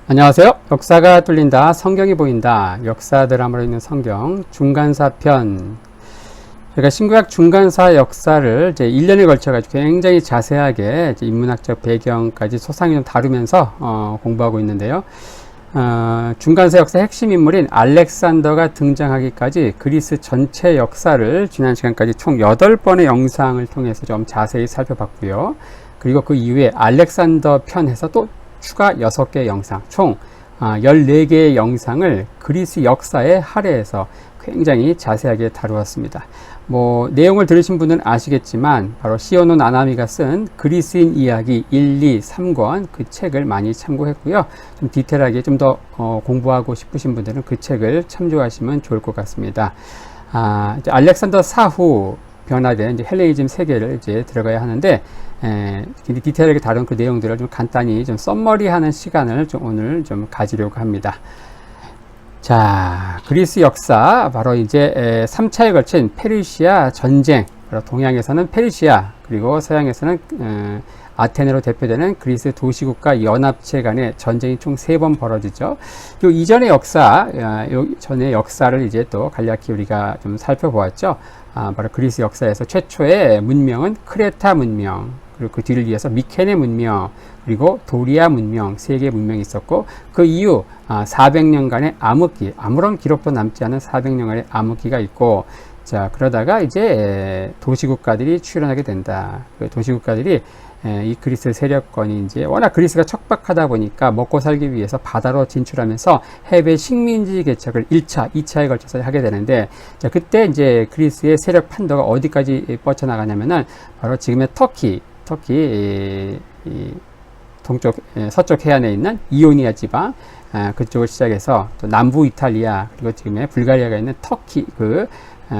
안녕하세요. 역사가 뚫린다. 성경이 보인다. 역사 드라마로 있는 성경 중간사편. 제가 신구약 중간사 역사를 이제 1년에 걸쳐가지고 굉장히 자세하게 이제 인문학적 배경까지 소상히 좀 다루면서 공부하고 있는데요. 중간사 역사 핵심 인물인 알렉산더가 등장하기까지 그리스 전체 역사를 지난 시간까지 총 8번의 영상을 통해서 좀 자세히 살펴봤고요. 그리고 그 이후에 알렉산더 편에서 또 추가 6개의 영상, 총 14개의 영상을 그리스 역사에 할애해서 굉장히 자세하게 다루었습니다. 내용을 들으신 분은 아시겠지만 바로 시오노 나나미가 쓴 그리스인 이야기 1, 2, 3권 그 책을 많이 참고했고요. 좀 디테일하게 좀 더 공부하고 싶으신 분들은 그 책을 참조하시면 좋을 것 같습니다. 이제 알렉산더 사후 변화된 이제 헬레니즘 세계를 이제 들어가야 하는데, 디테일하게 다룬 그 내용들을 좀 간단히 좀 썸머리하는 시간을 오늘 좀 가지려고 합니다. 자, 그리스 역사, 바로 이제 3차에 걸친 페르시아 전쟁, 바로 동양에서는 페르시아, 그리고 서양에서는 아테네로 대표되는 그리스 도시국가 연합체 간의 전쟁이 총 3번 벌어지죠. 요 이전의 역사, 전의 역사를 이제 또 간략히 우리가 좀 살펴보았죠. 바로 그리스 역사에서 최초의 문명은 크레타 문명, 그리고 그 뒤를 이어서 미케네 문명, 그리고 도리아 문명, 3개의 문명이 있었고, 그 이후 400년간의 암흑기, 아무런 기록도 남지 않은 400년간의 암흑기가 있고, 자, 그러다가 이제 도시국가들이 출현하게 된다. 그 도시국가들이 이 그리스 세력권이 이제 워낙 그리스가 척박하다 보니까 먹고 살기 위해서 바다로 진출하면서 해외 식민지 개척을 1차, 2차에 걸쳐서 하게 되는데, 자, 그때 이제 그리스의 세력 판도가 어디까지 뻗쳐나가냐면은 바로 지금의 터키 동쪽, 서쪽 해안에 있는 이오니아 지방, 그쪽을 시작해서 또 남부 이탈리아, 그리고 지금의 불가리아가 있는 터키,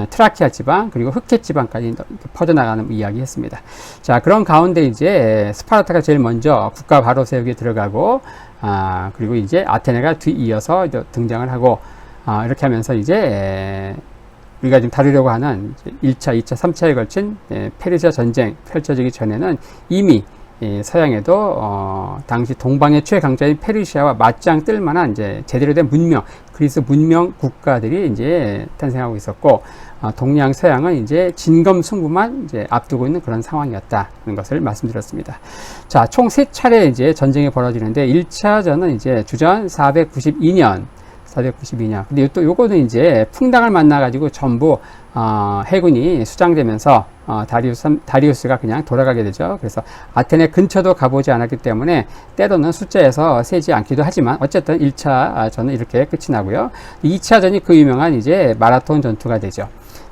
트라키아 지방, 그리고 흑해 지방까지 퍼져나가는 이야기 했습니다. 자, 그런 가운데 이제 스파르타가 제일 먼저 국가 바로 세우기에 들어가고, 그리고 이제 아테네가 뒤이어서 등장을 하고, 이렇게 하면서 이제 우리가 지금 다루려고 하는 1차, 2차, 3차에 걸친 페르시아 전쟁 펼쳐지기 전에는 이미 서양에도 당시 동방의 최강자인 페르시아와 맞짱 뜰 만한 이제 제대로 된 문명, 그리스 문명 국가들이 이제 탄생하고 있었고, 동양 서양은 이제 진검승부만 이제 앞두고 있는 그런 상황이었다는 것을 말씀드렸습니다. 자, 총 3차례 이제 전쟁이 벌어지는데, 1차전은 이제 주전 492년. 근데 또 요거는 이제 풍당을 만나가지고 전부 해군이 수장되면서 다리우스가 그냥 돌아가게 되죠. 그래서 아테네 근처도 가보지 않았기 때문에 때로는 숫자에서 세지 않기도 하지만 어쨌든 1차 전은 이렇게 끝이 나고요. 2차전이 그 유명한 이제 마라톤 전투가 되죠.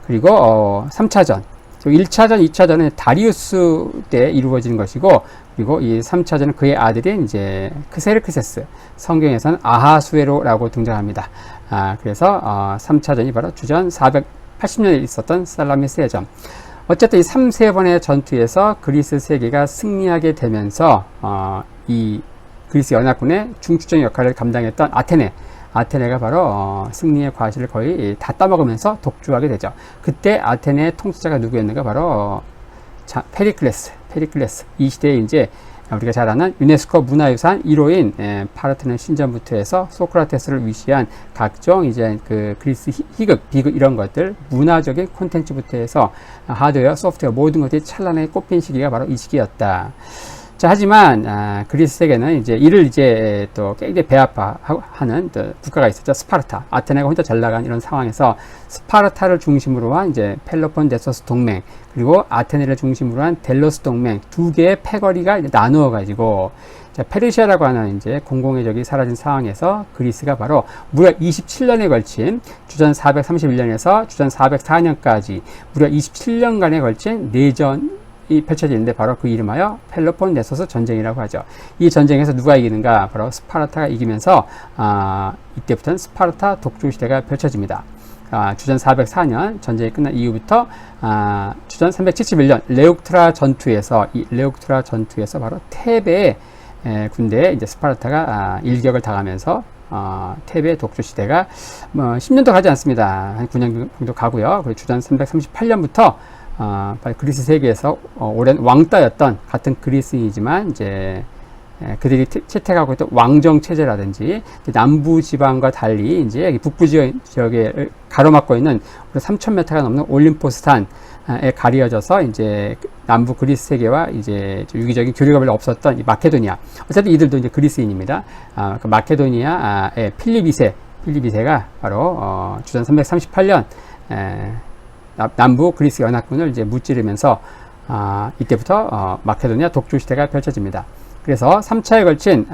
그리고 3차전, 1차전, 2차전은 다리우스 때 이루어지는 것이고, 그리고 이 3차전은 그의 아들인 이제 크세르크세스, 성경에서는 아하수에로라고 등장합니다. 그래서 3차전이 바로 주전 480년에 있었던 살라미스 해전. 어쨌든 이 3번의 전투에서 그리스 세계가 승리하게 되면서 이 그리스 연합군의 중추적인 역할을 감당했던 아테네가 바로 승리의 과실을 거의 다 따먹으면서 독주하게 되죠. 그때 아테네의 통치자가 누구였는가? 바로 페리클레스. 이 시대에 이제 우리가 잘 아는 유네스코 문화유산 1호인 파르테논 신전부터 해서 소크라테스를 위시한 각종 이제 그 그리스 희극, 비극 이런 것들, 문화적인 콘텐츠부터 해서 하드웨어, 소프트웨어 모든 것들이 찬란하게 꼽힌 시기가 바로 이 시기였다. 자, 하지만 그리스에게는 이제 이를 이제 또 굉장히 배아파하는 또 국가가 있었죠. 스파르타. 아테네가 혼자 잘 나간 이런 상황에서 스파르타를 중심으로 한 이제 펠로폰네소스 동맹, 그리고 아테네를 중심으로 한 델로스 동맹, 2개의 패거리가 이제 나누어 가지고, 자, 페르시아라고 하는 이제 공공의 적이 사라진 상황에서 그리스가 바로 무려 27년에 걸친 주전 431년에서 주전 404년까지 무려 27년간에 걸친 내전 이 펼쳐지는데, 바로 그 이름하여 펠로폰네소스 전쟁이라고 하죠. 이 전쟁에서 누가 이기는가? 바로 스파르타가 이기면서 이때부터는 스파르타 독주 시대가 펼쳐집니다. 주전 404년 전쟁이 끝난 이후부터 주전 371년 레욱트라 전투에서 바로 테베의 군대에 이제 스파르타가 일격을 당하면서 테베의 독주 시대가 10년도 가지 않습니다. 한 9년 정도 가고요. 그리고 주전 338년부터 그리스 세계에서 오랜 왕따였던 같은 그리스인이지만 이제 그들이 채택하고 있던 왕정 체제라든지 남부 지방과 달리 이제 북부 지역에 가로막고 있는 3,000m가 넘는 올림포스탄에 가려져서 이제 남부 그리스 세계와 이제 유기적인 교류가 별로 없었던 이 마케도니아. 어쨌든 이들도 이제 그리스인입니다. 그 마케도니아의 필리비세가 바로 주전 338년 남부 그리스 연합군을 이제 무찌르면서 이때부터 마케도니아 독주 시대가 펼쳐집니다. 그래서 3차에 걸친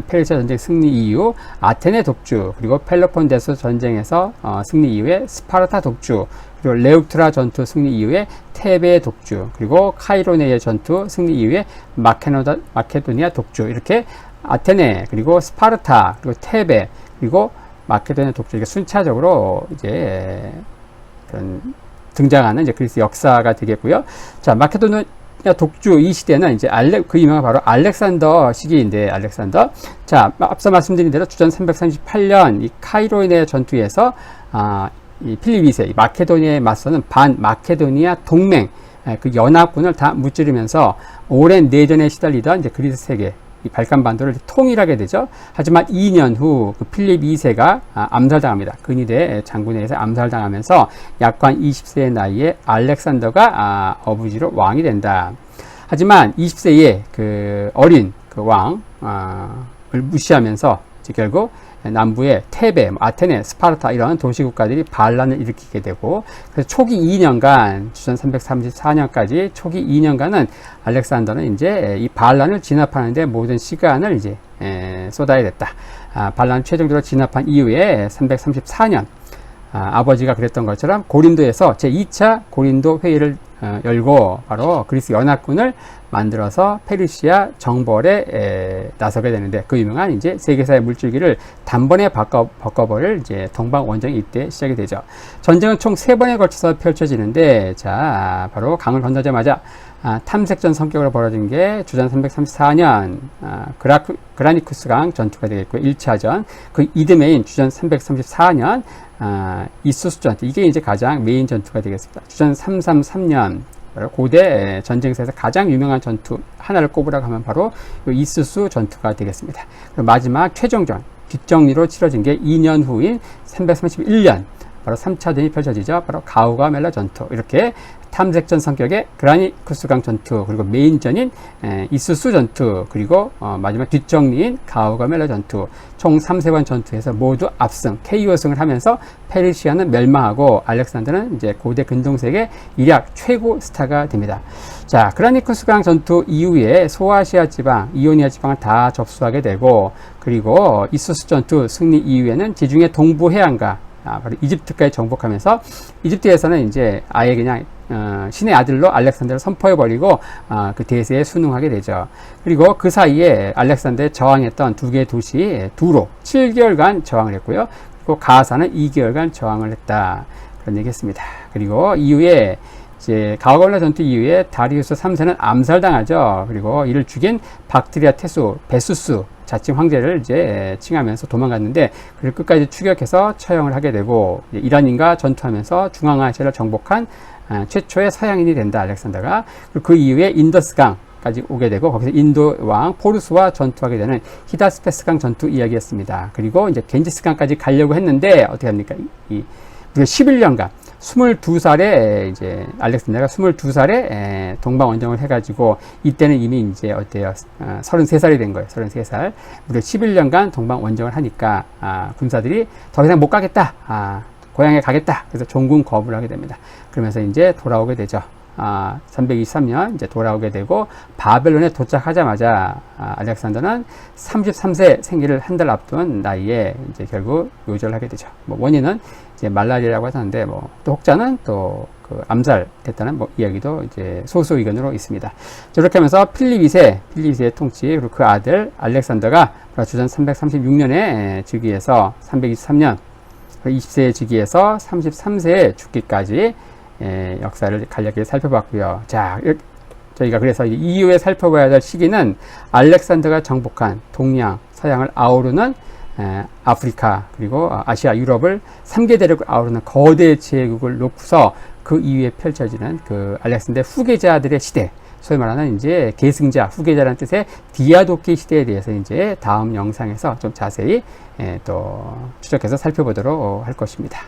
페르시아 전쟁 승리 이후 아테네 독주, 그리고 펠로폰네소 전쟁에서 승리 이후에 스파르타 독주, 그리고 레우트라 전투 승리 이후에 테베 독주, 그리고 카이로네의 전투 승리 이후에 마케도니아 독주, 이렇게 아테네, 그리고 스파르타, 그리고 테베, 그리고 마케도니아 독주, 이게 순차적으로 이제 그런 등장하는 이제 그리스 역사가 되겠고요. 자, 마케도니아 독주 이 시대는 이제 그 유명한 바로 알렉산더 시기인데, 알렉산더. 자, 앞서 말씀드린 대로 주전 338년 이 카이로네 전투에서 이 필립 2세, 이 마케도니아에 맞서는 반마케도니아 동맹, 그 연합군을 다 무찌르면서 오랜 내전에 시달리던 이제 그리스 세계, 이 발칸반도를 통일하게 되죠. 하지만 2년 후 그 필립 2세가 암살당합니다. 근위대 장군에 의해서 암살당하면서 약관 20세의 나이에 알렉산더가 어부지로 왕이 된다. 하지만 20세의 그 어린 그 왕을 무시하면서 결국 남부의 테베, 아테네, 스파르타 이런 도시국가들이 반란을 일으키게 되고, 그래서 초기 2년간, 주전 334년까지 초기 2년간은 알렉산더는 이제 이 반란을 진압하는데 모든 시간을 이제 쏟아야 됐다. 반란을 최종적으로 진압한 이후에 334년, 아버지가 그랬던 것처럼 고린도에서 제2차 고린도 회의를 열고 바로 그리스 연합군을 만들어서 페르시아 정벌에 나서게 되는데, 그 유명한 이제 세계사의 물줄기를 단번에 바꿔버릴 이제 동방 원정이 이때 시작이 되죠. 전쟁은 총 3번에 걸쳐서 펼쳐지는데, 자, 바로 강을 건너자마자 탐색전 성격으로 벌어진 게 주전 334년 그라니쿠스 강 전투가 되겠고요. 1차전. 그 이듬해인 주전 334년 이수스 전투, 이게 이제 가장 메인 전투가 되겠습니다. 주전 333년 고대 전쟁사에서 가장 유명한 전투 하나를 꼽으라고 하면 바로 이수스 전투가 되겠습니다. 그리고 마지막 최종전, 뒷정리로 치러진 게 2년 후인 331년 바로 3차전이 펼쳐지죠. 바로 가우가멜라 전투. 이렇게 탐색전 성격의 그라니쿠스강 전투, 그리고 메인전인 이수스 전투, 그리고 마지막 뒷정리인 가우가멜라 전투, 총 3세번 전투에서 모두 압승, KO승을 하면서 페르시아는 멸망하고 알렉산더는 이제 고대 근동세계 일약 최고 스타가 됩니다. 자, 그라니쿠스강 전투 이후에 소아시아 지방, 이오니아 지방을 다 접수하게 되고, 그리고 이수스 전투 승리 이후에는 지중해 동부 해안과 바로 이집트까지 정복하면서, 이집트에서는 이제 아예 그냥 신의 아들로 알렉산더를 선포해버리고 그 대세에 순응하게 되죠. 그리고 그 사이에 알렉산더에 저항했던 두 개의 도시, 두로 7개월간 저항을 했고요. 그리고 가사는 2개월간 저항을 했다. 그런 얘기 했습니다. 그리고 이후에 이제 가우갈라 전투 이후에 다리우스 3세는 암살당하죠. 그리고 이를 죽인 박트리아 태수, 베수스 자칭 황제를 이제 칭하면서 도망갔는데, 그를 끝까지 추격해서 처형을 하게 되고, 이란인과 전투하면서 중앙아시아를 정복한 최초의 서양인이 된다, 알렉산더가. 그리고 그 이후에 인더스강까지 오게 되고, 거기서 인도 왕 포르스와 전투하게 되는 히다스페스강 전투 이야기였습니다. 그리고 이제 겐지스강까지 가려고 했는데 어떻게 합니까? 무려 11년간 22살에 이제 알렉산더가 22살에 동방 원정을 해가지고, 이때는 이미 이제 어때요? 33살이 된 거예요. 33살. 무려 11년간 동방 원정을 하니까 군사들이 더 이상 못 가겠다. 고향에 가겠다. 그래서 종군 거부를 하게 됩니다. 그러면서 이제 돌아오게 되죠. 323년 이제 돌아오게 되고, 바벨론에 도착하자마자 알렉산더는 33세 생일을 한 달 앞둔 나이에 이제 결국 요절하게 되죠. 뭐 원인은 이제 말라리아라고 하는데, 뭐 또 혹자는 또 그 암살됐다는 뭐 이야기도 이제 소수 의견으로 있습니다. 이렇게 하면서 필립 2세의 통치, 그리고 그 아들 알렉산더가 주전 336년에 즉위해서 323년 20세에 즉위해서 33세에 죽기까지 역사를 간략히 살펴봤고요. 자, 저희가 그래서 이후에 살펴봐야 될 시기는 알렉산더가 정복한 동양, 서양을 아우르는 아프리카, 그리고 아시아, 유럽을 3개 대륙을 아우르는 거대 제국을 놓고서 그 이후에 펼쳐지는 그 알렉산더 후계자들의 시대, 소위 말하는 이제 계승자, 후계자라는 뜻의 디아도키 시대에 대해서 이제 다음 영상에서 좀 자세히 또 추적해서 살펴보도록 할 것입니다.